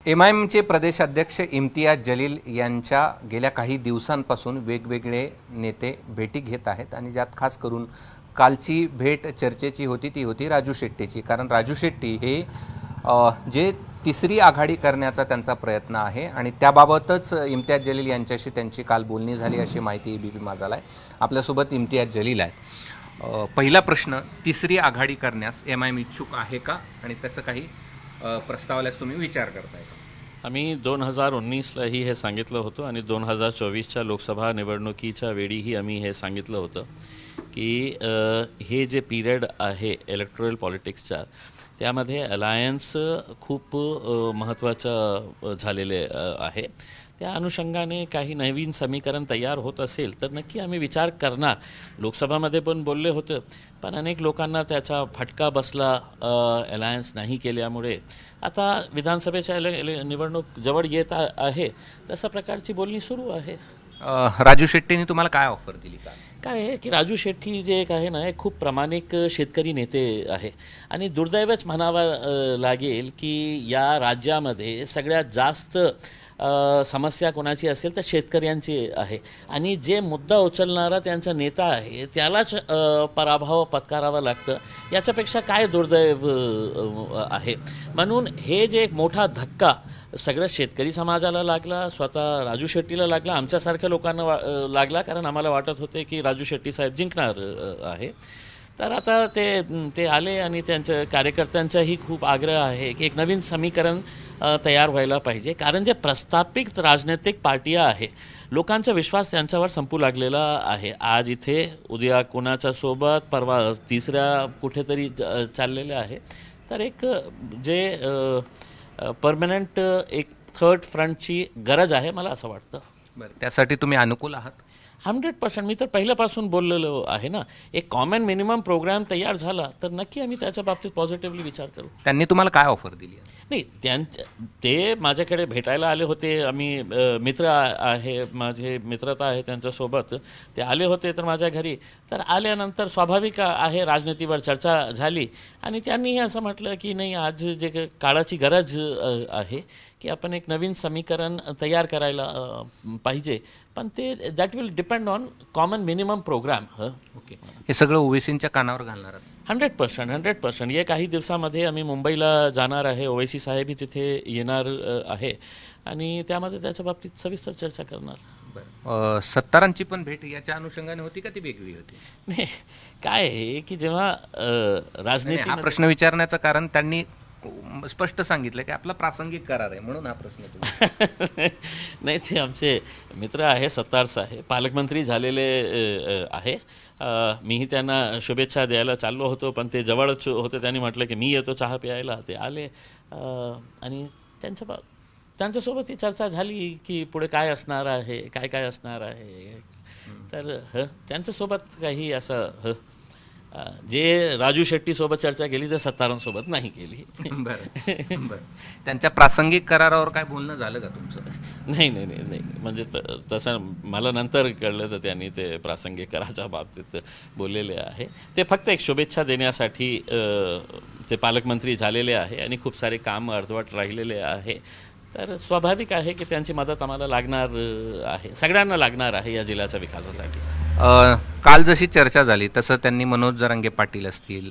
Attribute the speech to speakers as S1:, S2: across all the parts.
S1: एमआयएमचे प्रदेश अध्यक्ष इम्तियाज जलील यांच्या गेल्या काही दिवसांपासून वेगवेगळे नेते भेटी घेत आहेत आणि ज्यात खास करून कालची भेट चर्चेची होती ती होती राजू शेट्टीची। कारण राजू शेट्टी हे जे तिसरी आघाडी करण्याचा त्यांचा प्रयत्न आहे आणि त्याबाबतच इम्तियाज जलील यांच्याशी त्यांची काल बोलणी झाली अशी माहिती एबीपी माझाला आहे। आपल्यासोबत इम्तियाज जलील आहेत। पहिला प्रश्न, तिसरी आघाडी करण्यास एमआयएम इच्छुक आहे का आणि त्याचं काही प्रस्तावाला तुम्ही विचार करताय का?
S2: आम्ही 2019लाही हे सांगितलं होतं आणि 2024च्या लोकसभा निवडणुकीच्या वेळीही आम्ही हे सांगितलं होतं की हे जे पिरियड आहे इलेक्टोरल पॉलिटिक्सचा त्यामध्ये अलायन्स खूप महत्त्वाचं झालेले आहे। त्या अनुषंगाने काही नवीन समीकरण तयार होत असेल तर नक्की आम्ही विचार करणार। लोकसभामध्ये पण बोलले होते पण अनेक लोकांना त्याचा फटका बसला अलायन्स नाही केल्यामुळे। आता विधानसभेच्या निवडणूक जवळ येत आहे तशा प्रकारची बोलणी सुरू आहे।
S1: राजू शेट्टींनी तुम्हाला काय ऑफर दिली?
S2: काय आहे की राजू शेट्टी जे एक आहे ना हे खूप प्रामाणिक शेतकरी नेते आहे आणि दुर्दैवच म्हणावं लागेल की या राज्यामध्ये सगळ्यात जास्त समस्या कोणाची असेल तर शेतकऱ्यांची आहे आणि जे मुद्दा उचलणारा त्यांचा नेता आहे त्यालाच पराभव पत्करावा लागतं। याच्यापेक्षा काय दुर्दैव आहे? म्हणून हे जे एक मोठा धक्का सगळ्या शेतकरी समाजाला लागला, स्वतः राजू शेट्टीला लागला, आमच्यासारख्या लोकांना लागला, कारण आम्हाला वाटत होते की राजू शेट्टी साहेब जिंकणार आहे। तर आता ते आले आणि त्यांच्या कार्यकर्त्यांचाही खूप आग्रह आहे की एक नवीन समीकरण तयार व्हायला पाहिजे, कारण जे प्रस्थापित राजनैतिक पार्ट्या आहे लोकांचा विश्वास त्यांच्यावर संपू लागलेला आहे। आज इथे उद्या कोणाच्या सोबत, परवा तिसऱ्या कुठेतरी चाललेले आहे। तर एक जे परमनंट एक थर्ड फ्रंटची गरज आहे मला असं वाटतं।
S1: बरं, त्यासाठी तुम्ही अनुकूल आहात?
S2: 100%। मी तर पहिल्यापासून बोललेलो आहे ना, एक कॉमन मिनिमम प्रोग्राम तयार झाला तर नक्की आम्ही त्याच्या बाबतीत पॉझिटिव्हली विचार करू।
S1: त्यांनी तुम्हाला काय ऑफर दिली?
S2: नाही, ते माझ्याकडे भेटायला आले होते। आम्ही मित्र आहे, माझे मित्रता आहे त्यांच्यासोबत, ते आले होते तर माझ्या घरी। तर आल्यानंतर स्वाभाविक आहे राजनीतीवर चर्चा झाली आणि त्यांनीही असं म्हटलं की नाही, आज जे काळाची गरज आहे की आपण एक नवीन समीकरण तयार करायला पाहिजे, पण ते that will depend on common minimum programme.
S1: Okay, हे सगळं ओवेसींच्या कानावर घालणार?
S2: 100%। ये काही दिवसामध्ये आम्ही मुंबईला जाणार आहे, ओवैसी साहेबही तिथे येणार आहे आणि त्यामध्ये त्याच्या बाबतीत सविस्तर चर्चा करणार।
S1: सत्तारांची पण भेट याच्या अनुषंगाने होती का ती वेगळी होती?
S2: नाही, काय आहे की जेव्हा राजनीती,
S1: हा प्रश्न विचारण्याचं कारण त्यांनी स्पष्ट सांगितलं की आपला प्रासंगिक करार आहे म्हणून हा प्रश्न
S2: नाही, ते आमचे मित्र आहे, सत्तार साहेब पालकमंत्री झालेले आहे। मीही त्यांना शुभेच्छा द्यायला चाललो होतो पण ते जवळच होते। त्यांनी म्हटलं की मी येतो चहा प्यायला, ते आले आणि त्यांच्यासोबत ही चर्चा झाली की पुढे काय असणार आहे, काय असणार आहे। तर त्यांच्यासोबत काही असं जे राजू शेट्टी सोबत चर्चा केली तर सत्तारांसोबत नाही केली।
S1: बरं, त्यांच्या प्रासंगिक करारावर काय बोलणं झालं का तुमचं?
S2: नाही, म्हणजे तसं मला नंतर कळलं तर त्यांनी ते प्रासंगिक कराराच्या बाबतीत बोललेले आहे। ते फक्त एक शुभेच्छा देण्यासाठी ते पालकमंत्री झालेले आहे आणि खूप सारे काम अर्धवट राहिलेले आहे। तर स्वाभाविक आहे की त्यांची मदत आम्हाला लागणार आहे, सगळ्यांना लागणार आहे या जिल्ह्याच्या विकासासाठी।
S1: काल जशी चर्चा झाली तसं त्यांनी मनोज जरांगे पाटील असतील,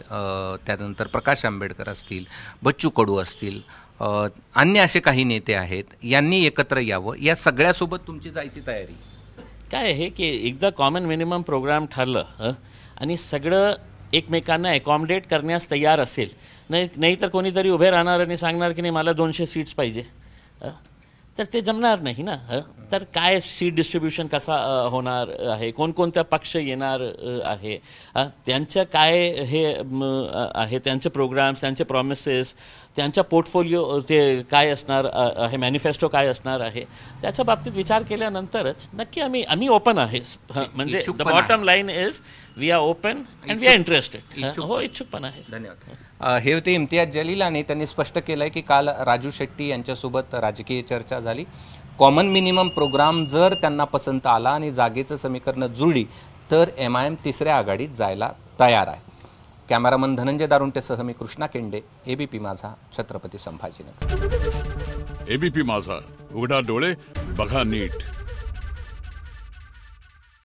S1: त्यानंतर प्रकाश आंबेडकर असतील, बच्चू कडू असतील, अन्य असे काही नेते आहेत, यांनी एकत्र यावं, या सगळ्यासोबत तुमची जायची तयारी?
S2: काय आहे की एकदा कॉमन मिनिमम प्रोग्राम ठरलं आणि सगळं एकमेकांना अकॉमोडेट करण्यास तयार असेल, नाही तर कोणीतरी उभे राहणार आणि सांगणार की नाही मला 200 सीट्स पाहिजे, तर ते जमणार नाही ना। तर काय सीट डिस्ट्रीब्युशन कसा होणार आहे, कोणकोणत्या पक्ष येणार आहे, त्यांचं काय हे आहे, त्यांचे प्रोग्राम्स, त्यांचे प्रॉमिसेस, त्यांचा पोर्टफोलिओ ते काय असणार आहे, मॅनिफेस्टो काय असणार आहे, त्याच्या बाबतीत विचार केल्यानंतरच नक्की आम्ही ओपन आहे। म्हणजे the bottom line is we are open and we are interested. हो, इच्छुक पण आहे।
S1: धन्यवाद। हे होते इम्तियाज जलील आणि त्यांनी स्पष्ट केलंय की काल राजू शेट्टी यांच्यासोबत राजकीय चर्चा झाली। कॉमन मिनिमम प्रोग्राम जर त्यांना पसंत आला आणि जागेचं समीकरण जुळली तर एमआयएम तिसऱ्या आघाडीत जायला तयार आहे। कॅमेरामन धनंजय दारुंटेसह मी कृष्णा केंडे, एबीपी माझा, छत्रपती संभाजीनगर।
S3: एबीपी माझा, उघडा डोळे बघा नीट.